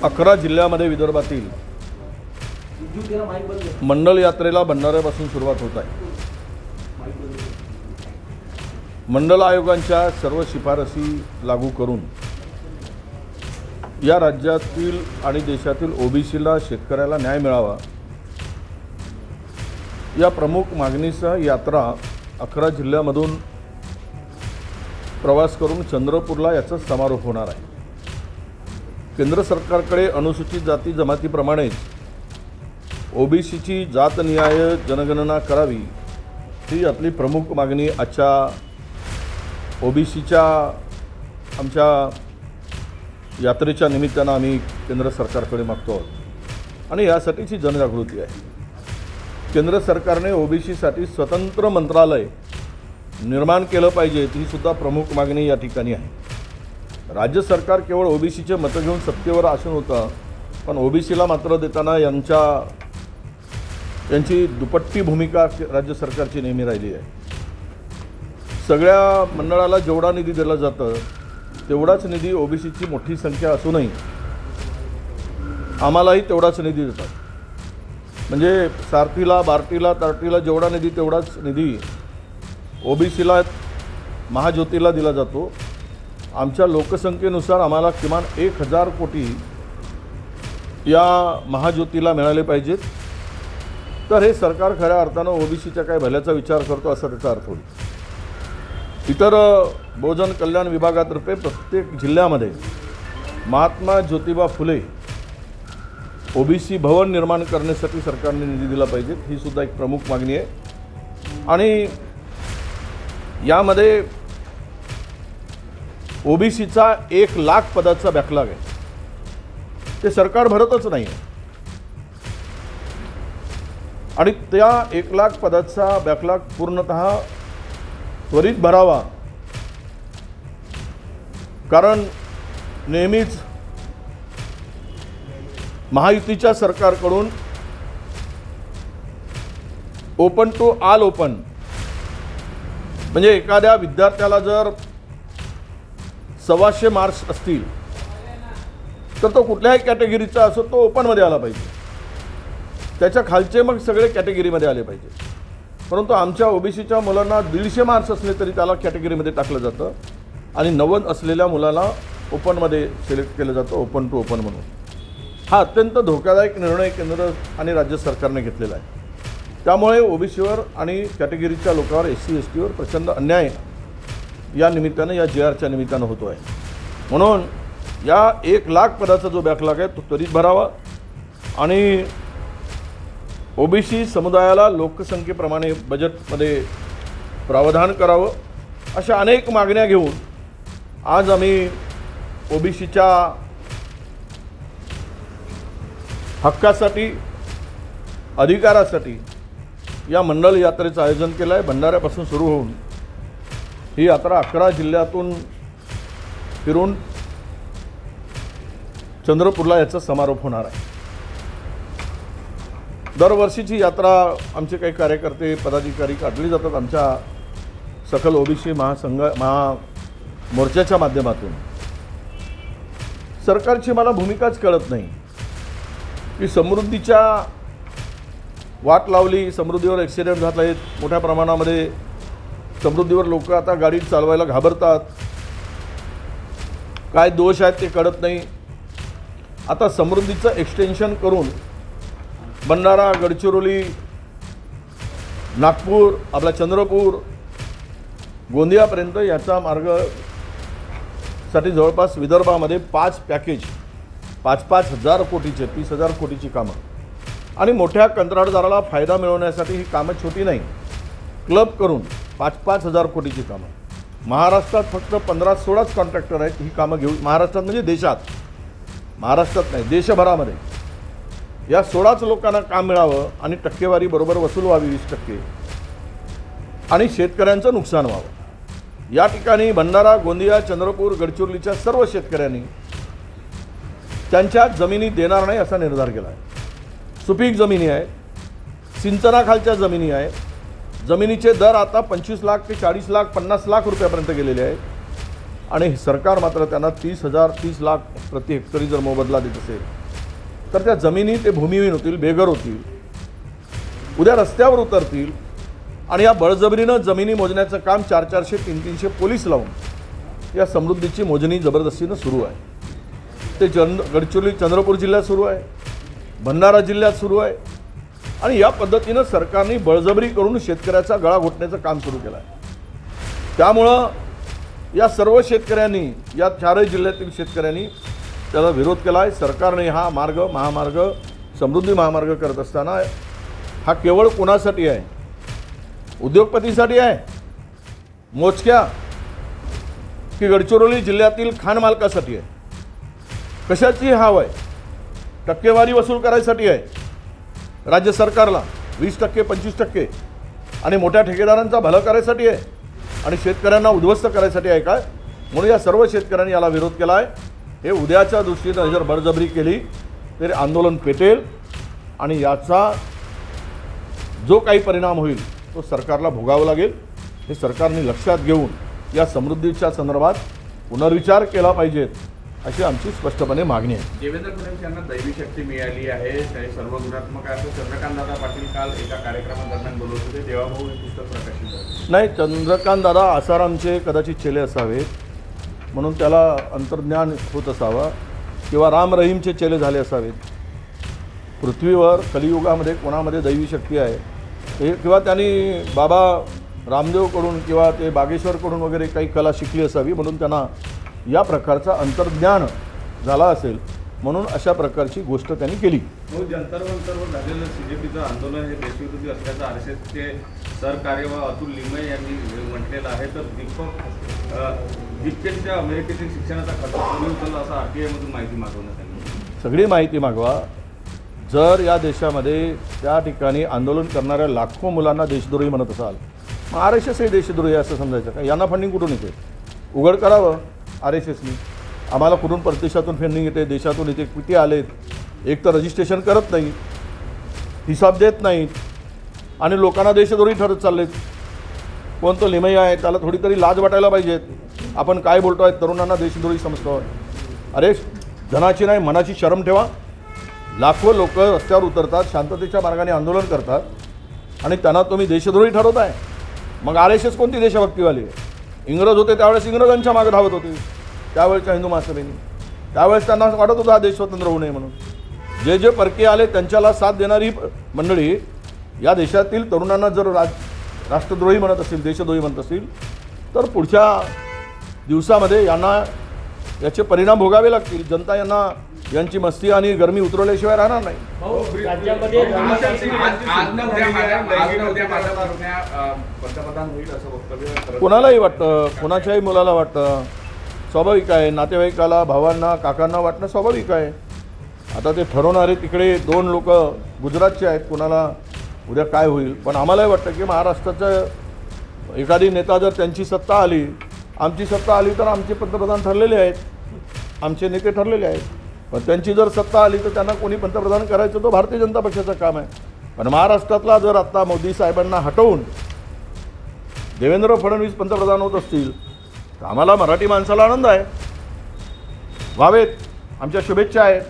11 जिल्ह्यामध्ये विदर्भातील मंडल यात्रेला भंडाऱ्यापासून सुरुवात होत आहे। मंडल आयोगांच्या सर्व शिफारसी लागू करून या राज्यातील आणि देशातील ओबीसीला शेतकऱ्याला न्याय मिळावा या प्रमुख मागणीसह यात्रा 11 जिल्ह्यामधून प्रवास करून चंद्रपूरला याचा समारोप होणार आहे। केंद्र सरकारकडे अनुसूचित जाती जमातीप्रमाणेच ओबीसीची जातनिहाय जनगणना करावी ही आपली प्रमुख मागणी आजच्या ओबीसीच्या आमच्या यात्रेच्या निमित्तानं आम्ही केंद्र सरकारकडे मागतो आहोत आणि यासाठीची जनजागृती आहे। केंद्र सरकारने ओबीसीसाठी स्वतंत्र मंत्रालय निर्माण केलं पाहिजे ही सुद्धा प्रमुख मागणी या ठिकाणी आहे। राज्य सरकार केवळ ओबीसीचे मतं घेऊन सत्तेवर असून होतं, पण ओबीसीला मात्र देताना यांची दुपट्टी भूमिका राज्य सरकारची नेहमी राहिली आहे। सगळ्या मंडळाला जेवढा निधी दिला जातं तेवढाच निधी ओबीसीची मोठी संख्या असूनही आम्हालाही तेवढाच निधी देतात। म्हणजे सारथीला, बार्टीला, तार्टीला जेवढा निधी तेवढाच निधी ओबीसीला, महाज्योतीला दिला जातो। आमच्या लोकसंख्येनुसार आम्हाला किमान 1000 कोटी या महाज्योतीला मिळाले पाहिजेत, तर हे सरकार खऱ्या अर्थानं ओबीसीच्या काय भल्याचा विचार करतो असा त्याचा अर्थ होईल। इतर बहुजन कल्याण विभागातर्फे प्रत्येक जिल्ह्यामध्ये महात्मा ज्योतिबा फुले ओबीसी भवन निर्माण करण्यासाठी सरकारने निधी दिला पाहिजे ही सुद्धा एक प्रमुख मागणी आहे। आणि यामध्ये ओबीसीचा 1,00,000 पदाचा बॅकलॉग आहे, ते सरकार भरतच नाही आहे आणि त्या 1,00,000 पदाचा बॅकलॉग पूर्णतः त्वरित भरावा, कारण नेहमीच महायुतीच्या सरकारकडून ओपन टू ऑल ओपन म्हणजे एखाद्या विद्यार्थ्याला जर 125 मार्क्स असतील तर तो कुठल्याही कॅटेगरीचा असो तो ओपनमध्ये आला पाहिजे, त्याच्या खालचे मग सगळे कॅटेगरीमध्ये आले पाहिजे। परंतु आमच्या ओबीसीच्या मुलांना 150 मार्क्स असले तरी त्याला कॅटेगरीमध्ये टाकलं जातं आणि 90 असलेल्या मुलाला ओपनमध्ये सिलेक्ट केलं जातं, ओपन टू ओपन म्हणून। हा अत्यंत धोकादायक निर्णय केंद्र आणि राज्य सरकारने घेतलेला आहे। त्यामुळे ओबीसीवर आणि कॅटेगरीच्या लोकांवर, SC STवर प्रचंड अन्याय या निमित्तानं, या JRच्या निमित्तानं होतो आहे। म्हणून या 1,00,000 पदाचा जो बॅकलॉग आहे तो त्वरित भरावा आणि ओबीसी समुदायाला लोकसंख्येप्रमाणे बजेटमध्ये प्रावधान करावं, अशा अनेक मागण्या घेऊन आज आम्ही ओबीसीच्या हक्कासाठी, अधिकारासाठी या मंडल यात्रेचं आयोजन केलं आहे। भंडाऱ्यापासून सुरू होऊन ही यात्रा 11 जिल्ह्यातून फिरून चंद्रपूरला याचा समारोप होणार आहे। दरवर्षीची यात्रा आमचे काही कार्यकर्ते, पदाधिकारी काढली जातात आमच्या सकल ओबीसी महामोर्चाच्या माध्यमातून। सरकारची मला भूमिकाच कळत नाही की समृद्धीच्या वाट लावली, समृद्धीवर ॲक्सिडेंट झाला आहे मोठ्या प्रमाणामध्ये, समृद्धीवर लोक आता गाडी चालवायला घाबरतात, काय दोष आहेत ते कळत नाही। आता समृद्धीचं एक्सटेन्शन करून भंडारा, गडचिरोली, नागपूर, आपला चंद्रपूर, गोंदियापर्यंत याचा मार्गसाठी जवळपास विदर्भामध्ये 5 पॅकेज 5-5 हजार कोटीचे, 30,000 कोटीची कामं आणि मोठ्या कंत्राटदाराला फायदा मिळवण्यासाठी ही कामं छोटी नाही, क्लब करून 5-5 हजार कोटीची कामं। महाराष्ट्रात फक्त 15-16च कॉन्ट्रॅक्टर आहेत ही कामं घेऊन, महाराष्ट्रात म्हणजे देशात, महाराष्ट्रात नाही देशभरामध्ये या 16च लोकांना काम मिळावं आणि टक्केवारी बरोबर वसूल व्हावी 20% आणि शेतकऱ्यांचं नुकसान व्हावं। या ठिकाणी भंडारा, गोंदिया, चंद्रपूर, गडचिरोलीच्या सर्व शेतकऱ्यांनी त्यांच्या जमिनी देणार नाही असा निर्धार केला आहे। सुपीक जमिनी आहेत, सिंचनाखालच्या जमिनी आहेत, जमिनीचे दर आता 25 लाख ते 40 लाख 50 लाख रुपयापर्यंत गेलेले आहेत। आणि सरकार मात्र त्यांना 30 लाख प्रति हेक्टरी जर मोबदला देत असेल तर त्या जमिनी ते भूमिहीन होतील, बेघर होतील, उद्या रस्त्यावर उतरतील आणि या बळजबरीनं जमिनी मोजण्याचं काम 400-400, 300-300 पोलीस लावून या समृद्धीची मोजणी जबरदस्तीनं सुरू आहे. ते गडचिरोली चंद्रपूर जिल्ह्यात सुरू आहे, भंडारा जिल्ह्यात सुरू आहे आणि या पद्धतीनं सरकारने बळजबरी करून शेतकऱ्याचा गळा घोटण्याचं काम सुरू केलं आहे. त्यामुळं या सर्व शेतकऱ्यांनी, या 4 जिल्ह्यातील शेतकऱ्यांनी त्याला विरोध केला आहे. सरकारने हा मार्ग, महामार्ग, समृद्धी महामार्ग करत असताना हा केवळ कोणासाठी आहे? उद्योगपतीसाठी आहे मोजक्या, की गडचिरोली जिल्ह्यातील खाण मालकासाठी आहे? कशाची हाव आहे? टक्केवारी वसूल करायसाठी आहे राज्य सरकारला 20%, 25% आणि मोठ्या ठेकेदारांचा भलं करायसाठी आहे आणि शेतकऱ्यांना उद्ध्वस्त करायसाठी आहे काय? म्हणून या सर्व शेतकऱ्यांनी याला विरोध केला आहे. हे उद्याच्या दृष्टीनं जर बळजबरी केली तरी आंदोलन पेटेल आणि याचा जो काही परिणाम होईल तो सरकारला भोगावं लागेल. हे सरकारने लक्षात घेऊन या समृद्धीच्या संदर्भात पुनर्विचार केला पाहिजेत अशी आमची स्पष्टपणे मागणी आहे. देवेंद्र फडणवीस यांना दैवी शक्ती मिळाली आहे, ते सर्व गुणात्मक आहे असं चंद्रकांतदादा पाटील काल एका कार्यक्रमादरम्यान बोलत होते. देवाभाऊ हे पुस्तक प्रकाशित झालं. नाही, चंद्रकांतदादा आसारामचे कदाचित चेले असावेत म्हणून त्याला अंतर्ज्ञान होत असावं, किंवा राम रहीमचे चेले झाले असावेत. पृथ्वीवर कलियुगामध्ये कोणामध्ये दैवी शक्ती आहे हे, किंवा त्यांनी बाबा रामदेवकडून किंवा ते बागेश्वरकडून वगैरे काही कला शिकली असावी म्हणून त्यांना या प्रकारचा अंतर्ज्ञान झाला असेल, म्हणून अशा प्रकारची गोष्ट त्यांनी केली. जंतर मंतरवर झालेलं CJPचं आंदोलन हे देशविरोधी असल्याचं RSSचे सरकार्यवाह अतुल लिमये यांनी म्हटलेलं आहे. तर दीपकेच्या अमेरिकेतील शिक्षणाचा खर्च कोणी उचलला असं RTIमधून माहिती मागवण्यात आली. सगळी माहिती मागवा. जर या देशामध्ये त्या ठिकाणी आंदोलन करणाऱ्या लाखो मुलांना देशद्रोही म्हणत असाल, मग RSS हे देशद्रोही असं समजायचं का? यांना फंडिंग कुठून येते? उघड करावं RSSनी. आम्हाला कुठून परदेशातून फंडिंग येते, देशातून येते, किती आलेत? एक तर रजिस्ट्रेशन करत नाहीत, हिसाब देत नाहीत आणि लोकांना देशद्रोही ठरत चाललेत. कोण तो लिमये आहे त्याला थोडी तरी लाज वाटायला पाहिजेत. आपण काय बोलतो आहे, तरुणांना देशद्रोही समजतो. अरे जनाची नाही मनाची शरम ठेवा. लाखो लोक रस्त्यावर उतरतात, शांततेच्या मार्गाने आंदोलन करतात आणि त्यांना तुम्ही देशद्रोही ठरवताय. मग RSS कोणती देशभक्तीवाली आहे? इंग्रज होते त्यावेळेस इंग्रजांच्या मागे धावत होते त्यावेळेच्या हिंदू महासभेने. त्यावेळेस त्यांना वाटत होतं हा देश स्वतंत्र होऊ नये म्हणून. जे जे परकीय आले त्यांच्याला साथ देणारी मंडळी या देशातील तरुणांना जर राष्ट्रद्रोही म्हणत असतील, देशद्रोही म्हणत असतील, तर पुढच्या दिवसामध्ये यांना याचे परिणाम भोगावे लागतील. जनता यांची मस्ती आणि गरमी उतरवल्याशिवाय राहणार नाही. पंतप्रधान होईल असं वक्तव्य कोणालाही वाटतं, कोणाच्याही मुलाला वाटतं, स्वाभाविक आहे. नातेवाईकाला, भावांना, काकांना वाटणं स्वाभाविक आहे. आता ते ठरवणारे तिकडे 2 लोक गुजरातचे आहेत, कोणाला उद्या काय होईल. पण आम्हालाही वाटतं की महाराष्ट्राचं एखादी नेता जर त्यांची सत्ता आली, आमची सत्ता आली तर आमचे पंतप्रधान ठरलेले आहेत, आमचे नेते ठरलेले आहेत. पण त्यांची जर सत्ता आली तर त्यांना कोणी पंतप्रधान करायचं तो भारतीय जनता पक्षाचं काम आहे. पण महाराष्ट्रातला जर आत्ता मोदी साहेबांना हटवून देवेंद्र फडणवीस पंतप्रधान होत असतील तर आम्हाला मराठी माणसाला आनंद आहे. व्हावेत, आमच्या शुभेच्छा आहेत.